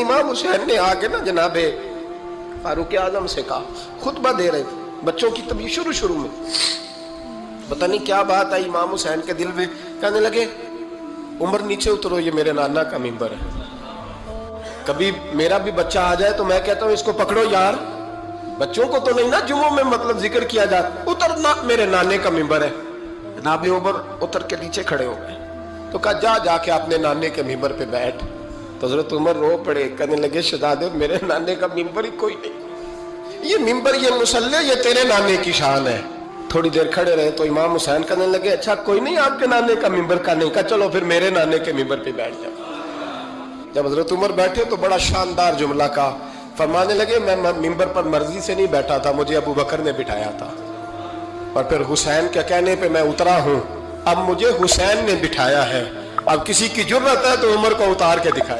इमाम हुसैन ने आके ना जनाबे फारूक आजम से कहा, खुतबा दे रहे थे बच्चों की तभी शुरू में, पता नहीं क्या बात आई इमाम हुसैन के दिल में, कहने लगे उमर नीचे उतरो, ये मेरे नाना का मिंबर है, कभी मेरा भी बच्चा आ जाए तो मैं कहता हूं इसको पकड़ो यार, बच्चों को तो नहीं ना जुम्मों में मतलब जिक्र किया जाता, उतरना मेरे नाने का मिंबर है। जनाब उमर उतर के नीचे खड़े हो गए, तो कहा जाके अपने नाने के मिंबर पे बैठ। तो हजरत उमर रो पड़े, कहने लगे शहजादे मेरे नाने का मिंबर ही कोई नहीं, ये मिंबर ये मुसल्ले ये तेरे नाने की शान है। थोड़ी देर खड़े रहे तो इमाम हुसैन कहने लगे अच्छा कोई नहीं आपके नाने का मिंबर का नहीं, कहा चलो फिर मेरे नाने के मिंबर पे बैठ जाओ। जब हजरत उमर बैठे तो बड़ा शानदार जुमला का फरमाने लगे, मैं मिंबर पर मर्जी से नहीं बैठा था, मुझे अबू बकर ने बिठाया था, और फिर हुसैन के कहने पे मैं उतरा हूं, अब मुझे हुसैन ने बिठाया है, अब किसी की जुर्रत है तो उमर को उतार के दिखाए।